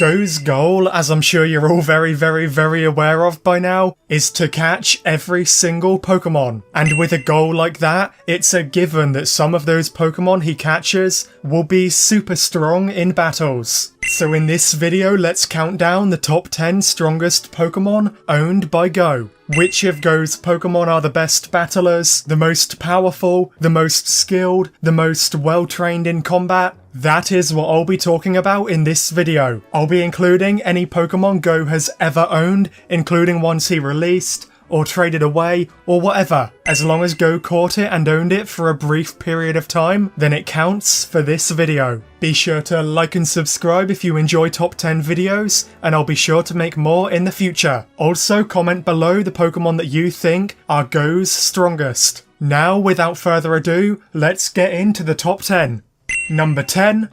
Goh's goal, as I'm sure you're all very aware of by now, is to catch every single Pokemon. And with a goal like that, it's a given that some of those Pokemon he catches will be super strong in battles. So in this video, let's count down the top 10 strongest Pokemon owned by Goh. Which of Goh's Pokemon are the best battlers, the most powerful, the most skilled, the most well-trained in combat? That is what I'll be talking about in this video. I'll be including any Pokemon Goh has ever owned, including ones he released, or traded away, or whatever. As long as Goh caught it and owned it for a brief period of time, then it counts for this video. Be sure to like and subscribe if you enjoy top 10 videos, and I'll be sure to make more in the future. Also, comment below the Pokemon that you think are Goh's strongest. Now, without further ado, let's get into the top 10. Number 10.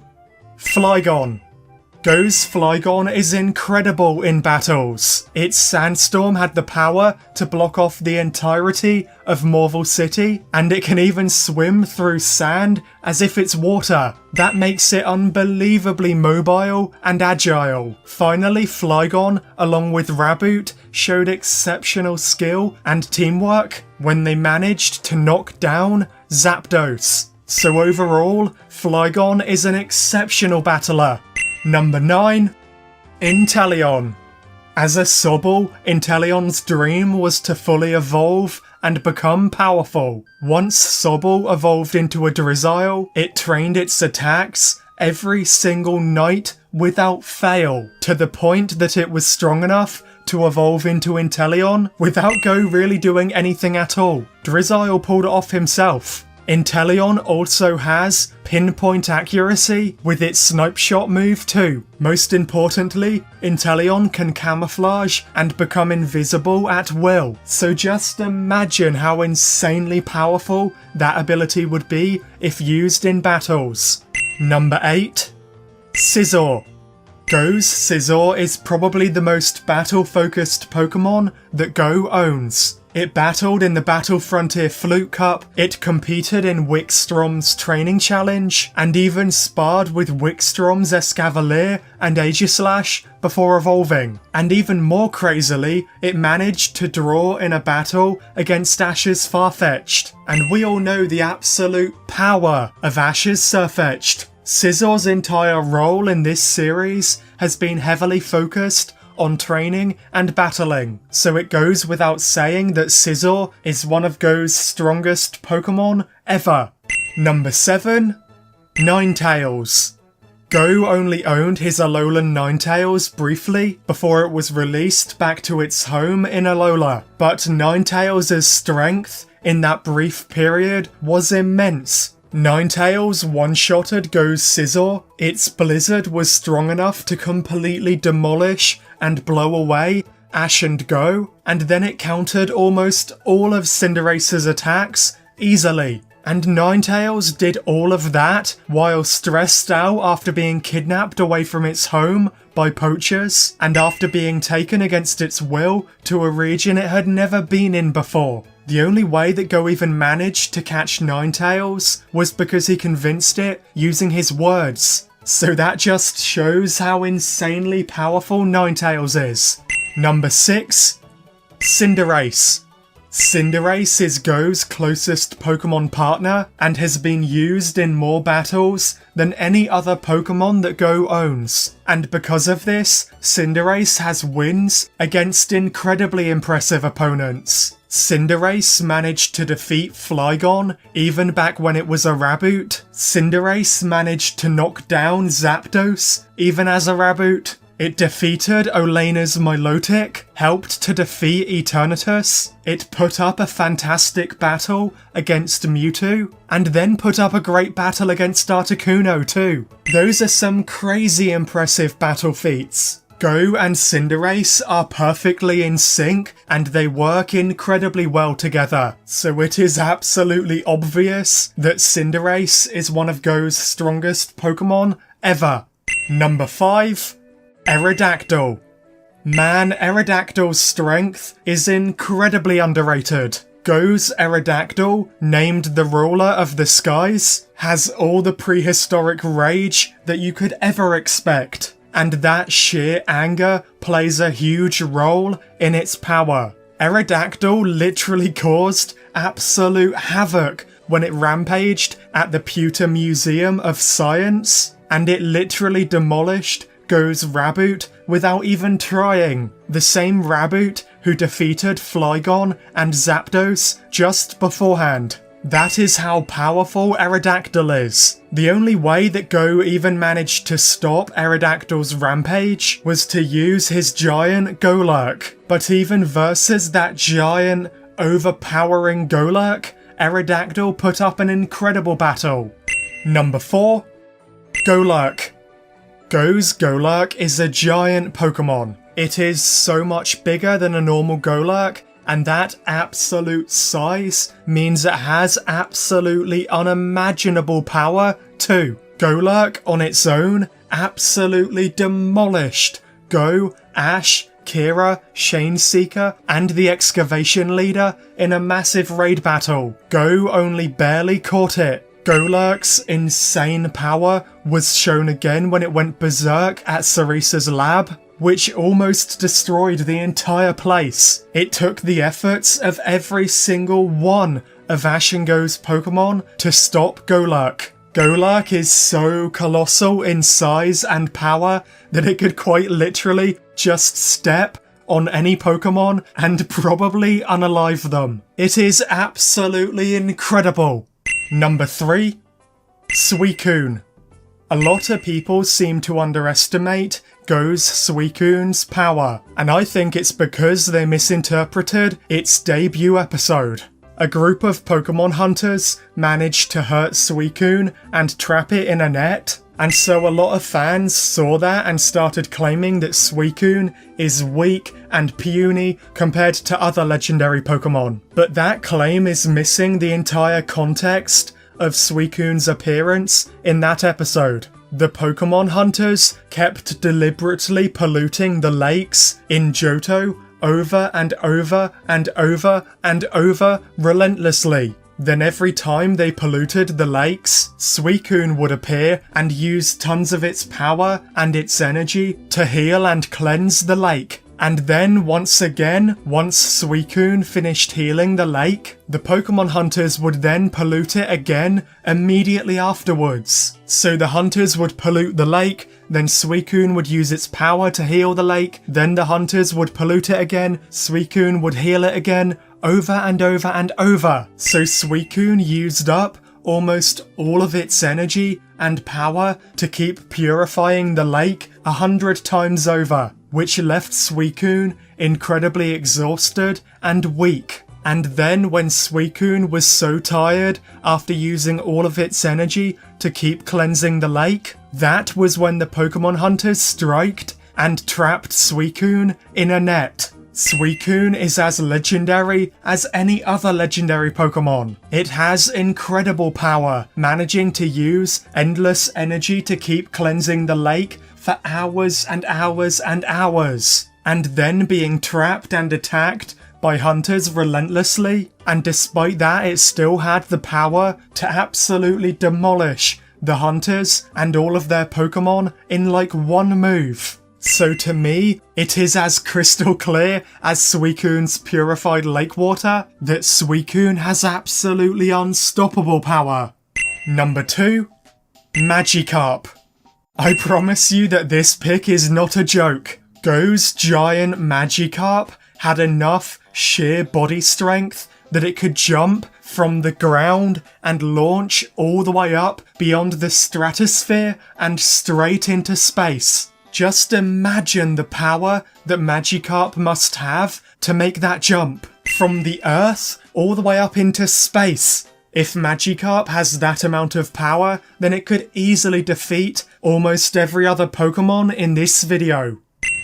Flygon. Goh's Flygon is incredible in battles. Its Sandstorm had the power to block off the entirety of Morval City, and it can even swim through sand as if it's water. That makes it unbelievably mobile and agile. Finally, Flygon, along with Raboot, showed exceptional skill and teamwork when they managed to knock down Zapdos. So overall, Flygon is an exceptional battler. Number 9. Intellion. As a Sobble, Intellion's dream was to fully evolve and become powerful. Once Sobble evolved into a Drizzile, it trained its attacks every single night without fail, to the point that it was strong enough to evolve into Intellion without Goh really doing anything at all. Drizzile pulled it off himself. Intellion also has pinpoint accuracy with its Snipe Shot move too. Most importantly, Intellion can camouflage and become invisible at will. So just imagine how insanely powerful that ability would be if used in battles. Number 8. Sizzle. Goh's Sizzle is probably the most battle-focused Pokemon that Goh owns. It battled in the Battle Frontier Flute Cup, it competed in Wikstrom's Training Challenge, and even sparred with Wikstrom's Escavalier and Aegislash before evolving. And even more crazily, it managed to draw in a battle against Ash's Farfetch'd. And we all know the absolute power of Ash's Sirfetch'd. Sizzle's entire role in this series has been heavily focused on training and battling, so it goes without saying that Sizzle is one of Goh's strongest Pokemon ever. Number 7. Ninetales. Goh only owned his Alolan Ninetales briefly before it was released back to its home in Alola, but Ninetales' strength in that brief period was immense. Ninetales one-shotted Goh's Sizzle. Its Blizzard was strong enough to completely demolish and blow away Ash and Goh, and then it countered almost all of Cinderace's attacks easily. And Ninetales did all of that while stressed out after being kidnapped away from its home by poachers, and after being taken against its will to a region it had never been in before. The only way that Goh even managed to catch Ninetales was because he convinced it using his words. So that just shows how insanely powerful Ninetales is. Number 6. Cinderace. Cinderace is Goh's closest Pokemon partner and has been used in more battles than any other Pokemon that Goh owns. And because of this, Cinderace has wins against incredibly impressive opponents. Cinderace managed to defeat Flygon even back when it was a Raboot. Cinderace managed to knock down Zapdos even as a Raboot. It defeated Olena's Milotic, helped to defeat Eternitus, it put up a fantastic battle against Mewtwo, and then put up a great battle against Articuno too. Those are some crazy impressive battle feats. Goh and Cinderace are perfectly in sync and they work incredibly well together, so it is absolutely obvious that Cinderace is one of Goh's strongest Pokemon ever. Number 5. Aerodactyl. Man, Aerodactyl's strength is incredibly underrated. Goh's Aerodactyl, named the ruler of the skies, has all the prehistoric rage that you could ever expect. and that sheer anger plays a huge role in its power. Aerodactyl literally caused absolute havoc when it rampaged at the Pewter Museum of Science, and it literally demolished Goh's Raboot without even trying. The same Raboot who defeated Flygon and Zapdos just beforehand. That is how powerful Aerodactyl is. The only way that Goh even managed to stop Aerodactyl's rampage was to use his giant Golurk. But even versus that giant, overpowering Golurk, Aerodactyl put up an incredible battle. Number 4. Golurk. Goh's Golurk is a giant Pokemon. It is so much bigger than a normal Golurk, and that absolute size means it has absolutely unimaginable power too. Golurk on its own absolutely demolished Goh, Ash, Kira, Shaneseeker, and the Excavation Leader in a massive raid battle. Goh only barely caught it. Golurk's insane power was shown again when it went berserk at Ceresa's lab, which almost destroyed the entire place. It took the efforts of every single one of Ash and Goh's Pokemon to stop Golurk. Golurk is so colossal in size and power that it could quite literally just step on any Pokemon and probably unalive them. It is absolutely incredible. Number 3. Suicune. A lot of people seem to underestimate Goh's Suicune's power, and I think it's because they misinterpreted its debut episode. A group of Pokemon hunters managed to hurt Suicune and trap it in a net, and so a lot of fans saw that and started claiming that Suicune is weak and puny compared to other legendary Pokemon. But that claim is missing the entire context of Suicune's appearance in that episode. The Pokemon hunters kept deliberately polluting the lakes in Johto over and over and over and over relentlessly. Then every time they polluted the lakes, Suicune would appear and use tons of its power and its energy to heal and cleanse the lake. And then once again, once Suicune finished healing the lake, the Pokemon hunters would then pollute it again immediately afterwards. So the hunters would pollute the lake, then Suicune would use its power to heal the lake, then the hunters would pollute it again, Suicune would heal it again, over and over and over. So Suicune used up almost all of its energy and power to keep purifying the lake 100 times over, which left Suicune incredibly exhausted and weak. And then when Suicune was so tired after using all of its energy to keep cleansing the lake, that was when the Pokemon hunters striked and trapped Suicune in a net. Suicune is as legendary as any other legendary Pokemon. It has incredible power, managing to use endless energy to keep cleansing the lake for hours and hours and hours, and then being trapped and attacked by hunters relentlessly, and despite that it still had the power to absolutely demolish the hunters and all of their Pokemon in like one move. So to me, it is as crystal clear as Suicune's purified lake water that Suicune has absolutely unstoppable power. Number 2. Magikarp. I promise you that this pick is not a joke. Goh's giant Magikarp had enough sheer body strength that it could jump from the ground and launch all the way up beyond the stratosphere and straight into space. Just imagine the power that Magikarp must have to make that jump from the Earth all the way up into space. If Magikarp has that amount of power, then it could easily defeat almost every other Pokemon in this video.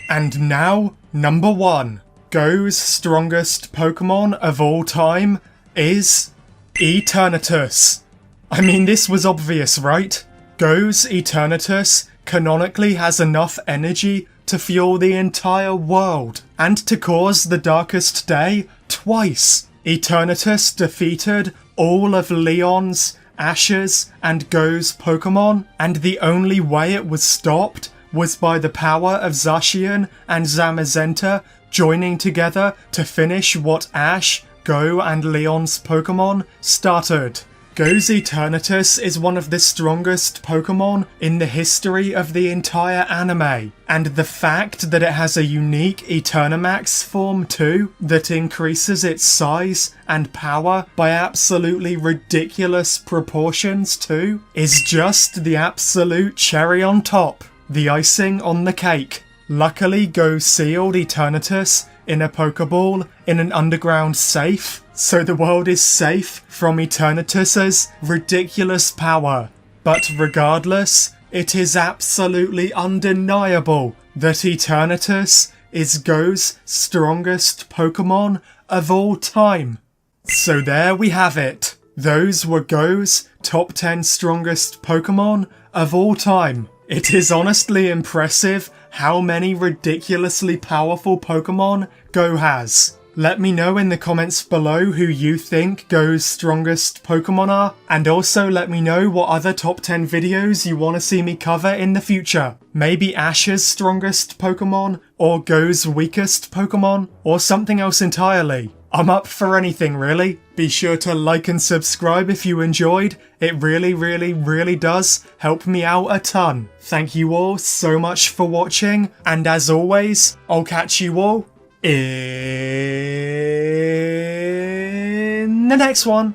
And now, number 1. Goh's strongest Pokemon of all time is Eternitus. I mean, this was obvious, right? Goh's Eternitus canonically has enough energy to fuel the entire world, and to cause the darkest day twice. Eternitus defeated all of Leon's, Ash's, and Goh's Pokemon, and the only way it was stopped was by the power of Zacian and Zamazenta joining together to finish what Ash, Goh and Leon's Pokemon started. Goh's Eternitus is one of the strongest Pokemon in the history of the entire anime, and the fact that it has a unique Eternamax form too, that increases its size and power by absolutely ridiculous proportions too, is just the absolute cherry on top, the icing on the cake. Luckily, Goh sealed Eternitus in a Pokeball in an underground safe, so the world is safe from Eternitus's ridiculous power. But regardless, it is absolutely undeniable that Eternitus is Goh's strongest Pokemon of all time. So there we have it. Those were Goh's top 10 strongest Pokemon of all time. It is honestly impressive how many ridiculously powerful Pokemon Goh has. Let me know in the comments below who you think Goh's strongest Pokemon are, and also let me know what other top 10 videos you want to see me cover in the future. Maybe Ash's strongest Pokemon, or Goh's weakest Pokemon, or something else entirely. I'm up for anything really. Be sure to like and subscribe if you enjoyed. It really does help me out a ton. Thank you all so much for watching, and as always, I'll catch you all in the next one.